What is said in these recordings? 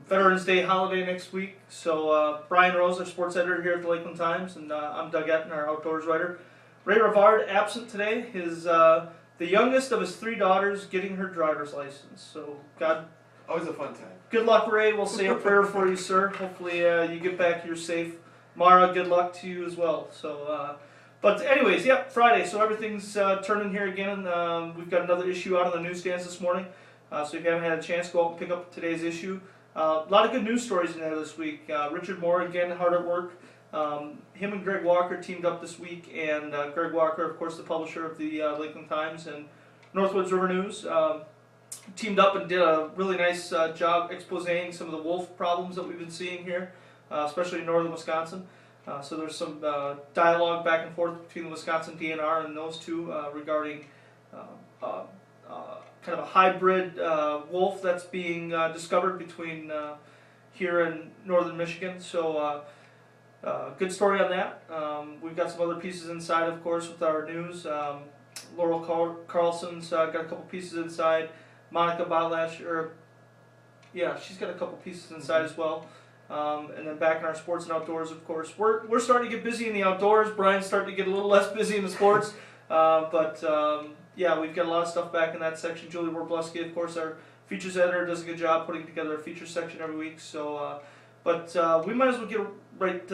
Veterans Day holiday next week. So Brian Rose, our sports editor here at the Lakeland Times, and I'm Doug Etten, our outdoors writer. Ray Rivard absent today. His the youngest of his 3 daughters getting her driver's license. So God, always a fun time. Good luck, Ray. We'll say a prayer for you, sir. Hopefully you get back here safe. Mara, good luck to you as well. So. But anyways, yep, Friday, so everything's turning here again. We've got another issue out on the newsstands this morning. So if you haven't had a chance, go out and pick up today's issue. A lot of good news stories in there this week. Richard Moore, again, hard at work. Him and Greg Walker teamed up this week, and Greg Walker, of course, the publisher of the Lakeland Times and Northwoods River News, teamed up and did a really nice job exposing some of the wolf problems that we've been seeing here, especially in northern Wisconsin. So there's some dialogue back and forth between the Wisconsin DNR and those two regarding kind of a hybrid wolf that's being discovered between here and northern Michigan. So good story on that. We've got some other pieces inside, of course, with our news. Laurel Carlson's got a couple pieces inside. Monica Botlash, she's got a couple pieces inside as well. And then back in our sports and outdoors, of course, we're starting to get busy in the outdoors. Brian's starting to get a little less busy in the sports, yeah, we've got a lot of stuff back in that section. Julie Warbleski, of course, our features editor, does a good job putting together a feature section every week. So, we might as well get right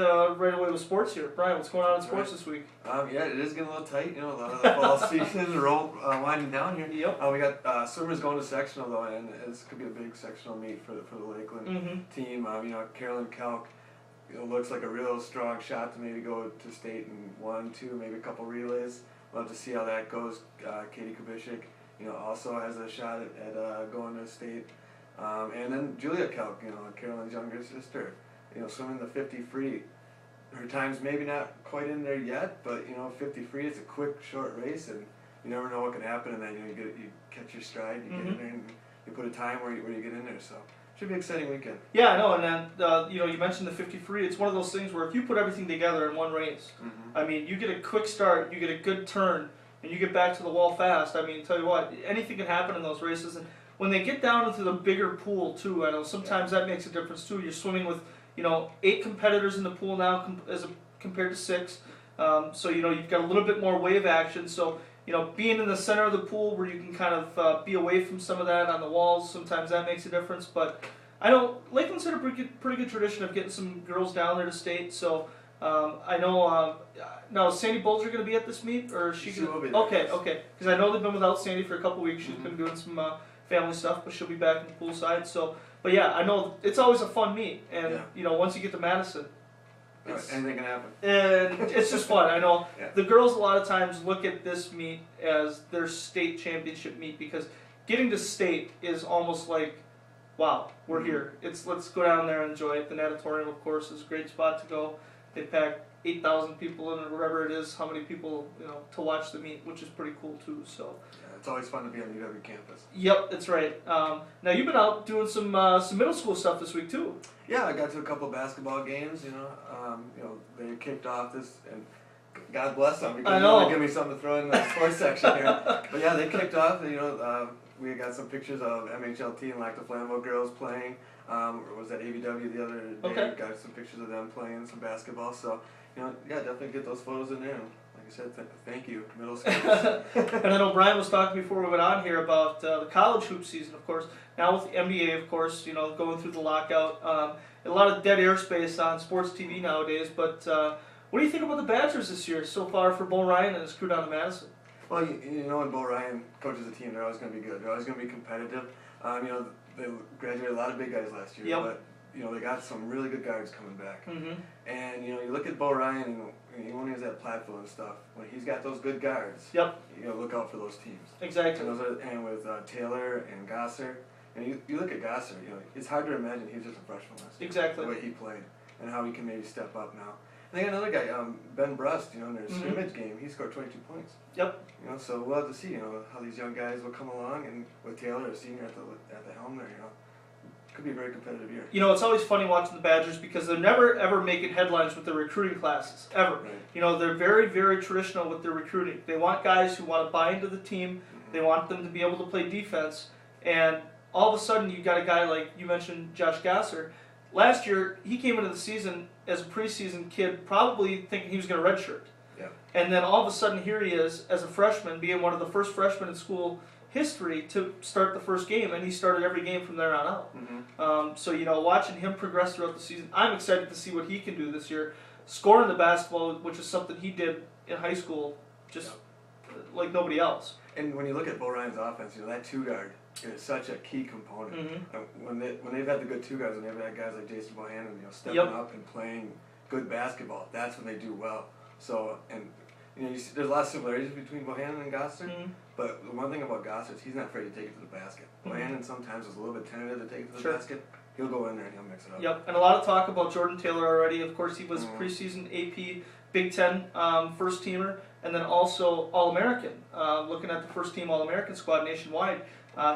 away with sports here. Brian, what's going on in sports this week? Yeah, it is getting a little tight. A lot of the fall season winding down here. Yep. We got swimmers going to sectional though, and this could be a big sectional meet for the Lakeland team. Carolyn Kelk, looks like a real strong shot to maybe go to state in 1, 2, maybe a couple relays. Love to see how that goes. Katie Kubishik, also has a shot at going to state. And then Julia Kelk, Carolyn's younger sister, swimming the 50 free. Her time's maybe not quite in there yet, but 50 free is a quick, short race, and you never know what can happen. And then you catch your stride, you get in there, and you put a time where you get in there. So should be an exciting weekend. Yeah, I know. And then you mentioned the 50 free. It's one of those things where if you put everything together in one race, I mean, you get a quick start, you get a good turn, and you get back to the wall fast. I mean, tell you what, anything can happen in those races. And when they get down into the bigger pool too, I know sometimes that makes a difference too. You're swimming with 8 competitors in the pool now compared to 6. So you've got a little bit more wave action. So being in the center of the pool where you can kind of be away from some of that on the walls, sometimes that makes a difference. But I know Lakeland's had a pretty good tradition of getting some girls down there to state. So I know now is Sandy Bolger going to be at this meet, or is she will be there. Okay. Because I know they've been without Sandy for a couple weeks. She's been doing some family stuff, but she'll be back in the pool side. So. But yeah, I know it's always a fun meet, and once you get to Madison, anything can happen. And it's just fun. I know the girls a lot of times look at this meet as their state championship meet because getting to state is almost like, wow, we're here. Let's go down there and enjoy it. The natatorium, of course, is a great spot to go. They pack 8,000 people in, or wherever it is, how many people to watch the meet, which is pretty cool too. So. It's always fun to be on the UW campus. Yep, that's right. Now you've been out doing some middle school stuff this week too. Yeah, I got to a couple of basketball games. They kicked off this, and God bless them because they want to give me something to throw in the sports section here. But yeah, they kicked off. We got some pictures of MHLT and like the Flambeau girls playing. Was at ABW the other day. Okay. Got some pictures of them playing some basketball. So definitely get those photos in there. Like I said, thank you, middle schoolers. And I know Brian was talking before we went on here about the college hoop season, of course. Now with the NBA, of course, going through the lockout. A lot of dead airspace on sports TV nowadays. But what do you think about the Badgers this year so far for Bo Ryan and his crew down to Madison? Well, when Bo Ryan coaches a team, they're always going to be good. They're always going to be competitive. They graduated a lot of big guys last year. Yep. But they got some really good guards coming back. And you look at Bo Ryan, and when he was at Platteville and stuff, when he's got those good guards. Yep. Look out for those teams. Exactly. And with Taylor and Gosser, and you look at Gosser, it's hard to imagine he was just a freshman last year. Exactly. The way he played and how he can maybe step up now. And they got another guy, Ben Brust. In their scrimmage game, he scored 22 points. Yep. So we'll have to see, how these young guys will come along, and with Taylor, a senior at the helm there, could be a very competitive year. It's always funny watching the Badgers because they're never ever making headlines with their recruiting classes, ever. Right. They're very, very traditional with their recruiting. They want guys who want to buy into the team. They want them to be able to play defense. And all of a sudden you got a guy like you mentioned, Josh Gasser. Last year, he came into the season as a preseason kid, probably thinking he was going to redshirt. Yeah. And then all of a sudden, here he is as a freshman, being one of the first freshmen in school history to start the first game, and he started every game from there on out. Mm-hmm. So, watching him progress throughout the season, I'm excited to see what he can do this year. Scoring the basketball, which is something he did in high school, just like nobody else. And when you look at Bo Ryan's offense, that two guard is such a key component. Mm-hmm. When they've had the good two guards, when they've had guys like Jason Bohannon, stepping up and playing good basketball, that's when they do well. So, and you see, there's a lot of similarities between Bohannon and Gosser, but the one thing about Gosser is he's not afraid to take it to the basket. Bohannon sometimes is a little bit tentative to take it to the basket. He'll go in there and he'll mix it up. Yep, and a lot of talk about Jordan Taylor already. Of course, he was preseason AP Big Ten first teamer, and then also All-American. Looking at the first team All-American squad nationwide,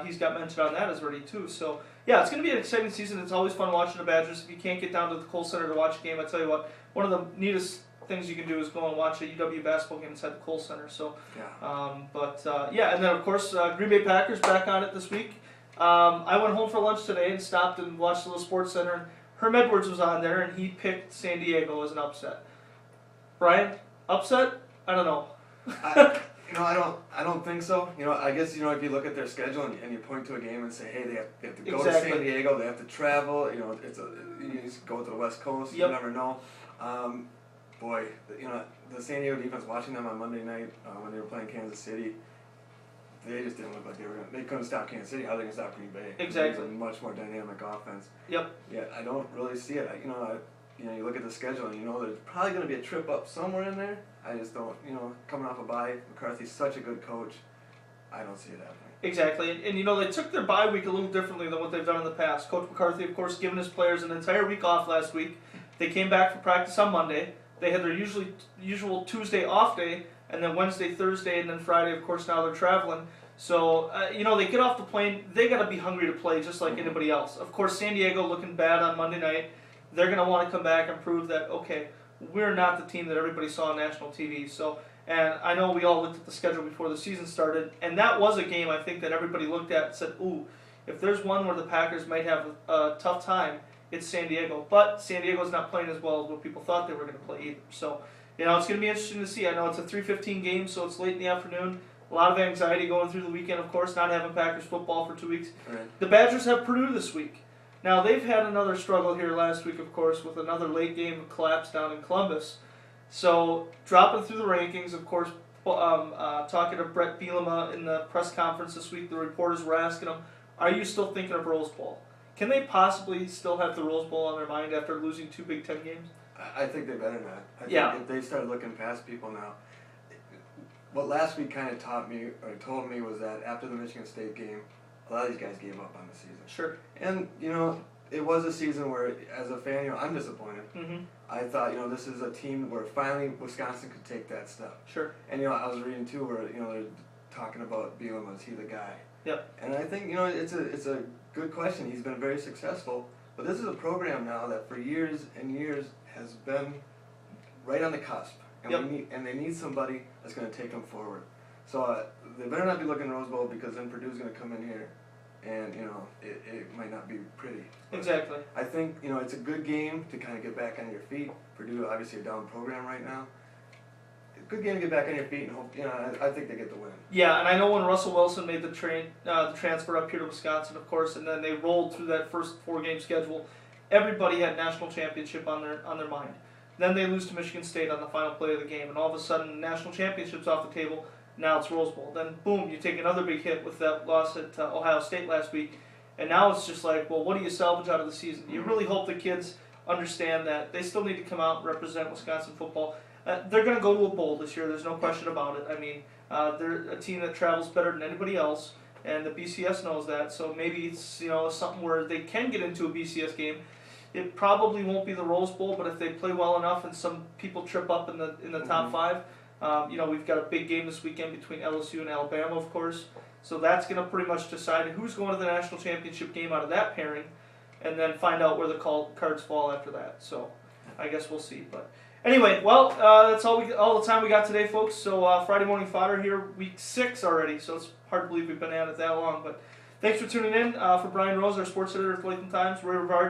he's got mentioned on that as already too. So yeah, it's going to be an exciting season. It's always fun watching the Badgers. If you can't get down to the Kohl Center to watch a game, I tell you what, one of the neatest things you can do is go and watch a UW basketball game inside the Kohl Center. So, yeah, and then of course Green Bay Packers back on it this week. I went home for lunch today and stopped and watched the little Sports Center. And Herm Edwards was on there, and he picked San Diego as an upset. Brian, upset? I don't know. I don't think so. I guess if you look at their schedule and you point to a game and say, hey, they have to go to San Diego, they have to travel. You just go to the West Coast. You never know. Boy, the San Diego defense. Watching them on Monday night when they were playing Kansas City, they just didn't look like they couldn't stop Kansas City. How are they gonna stop Green Bay? Exactly. It's a much more dynamic offense. Yep. Yeah, I don't really see it. You look at the schedule and there's probably going to be a trip up somewhere in there. I just don't, coming off a bye, McCarthy's such a good coach. I don't see it happening. Exactly. And they took their bye week a little differently than what they've done in the past. Coach McCarthy, of course, giving his players an entire week off last week. They came back for practice on Monday. They had their usual Tuesday off day, and then Wednesday, Thursday, and then Friday, of course, now they're traveling. So, they get off the plane, they got to be hungry to play just like anybody else. Of course, San Diego looking bad on Monday night. They're going to want to come back and prove that, okay, we're not the team that everybody saw on national TV. So, and I know we all looked at the schedule before the season started, and that was a game I think that everybody looked at and said, ooh, if there's one where the Packers might have a tough time, it's San Diego. But San Diego's not playing as well as what people thought they were going to play either. So, it's going to be interesting to see. I know it's a 3:15 game, so it's late in the afternoon. A lot of anxiety going through the weekend, of course, not having Packers football for 2 weeks. Right. The Badgers have Purdue this week. Now, they've had another struggle here last week, of course, with another late game collapse down in Columbus. So, dropping through the rankings, of course, talking to Brett Bielema in the press conference this week, the reporters were asking him, are you still thinking of Rose Bowl? Can they possibly still have the Rose Bowl on their mind after losing 2 Big Ten games? I think they better not. I think if they start looking past people now. What last week kind of taught me, or told me, was that after the Michigan State game, a lot of these guys gave up on the season. Sure. And, it was a season where, as a fan, I'm disappointed. Mm-hmm. I thought, this is a team where finally Wisconsin could take that step. Sure. And, I was reading, too, where, they're talking about Bielema, is he the guy? Yep. And I think, it's a good question. He's been very successful. But this is a program now that for years and years has been right on the cusp. And they need somebody that's going to take them forward. So they better not be looking at Rose Bowl, because then Purdue's going to come in here, and it might not be pretty. But exactly. I think it's a good game to kind of get back on your feet. Purdue obviously a down program right now. Good game to get back on your feet and hope. I think they get the win. Yeah, and I know when Russell Wilson made the transfer up here to Wisconsin, of course, and then they rolled through that first 4-game schedule, everybody had national championship on their mind. Then they lose to Michigan State on the final play of the game, and all of a sudden, national championship's off the table. Now it's Rose Bowl. Then, boom, you take another big hit with that loss at Ohio State last week, and now it's just like, well, what do you salvage out of the season? You really hope the kids understand that they still need to come out and represent Wisconsin football. They're going to go to a bowl this year. There's no question about it. I mean, they're a team that travels better than anybody else, and the BCS knows that. So maybe it's something where they can get into a BCS game. It probably won't be the Rose Bowl, but if they play well enough and some people trip up in the top 5, we've got a big game this weekend between LSU and Alabama, of course. So that's going to pretty much decide who's going to the national championship game out of that pairing, and then find out where the cards fall after that. So I guess we'll see. But anyway, well, that's all the time we got today, folks. So Friday Morning Fodder here, week 6 already. So it's hard to believe we've been at it that long, but Thanks for tuning in. For Brian Rose, our sports editor at the Lakeland Times, Ray Rivard.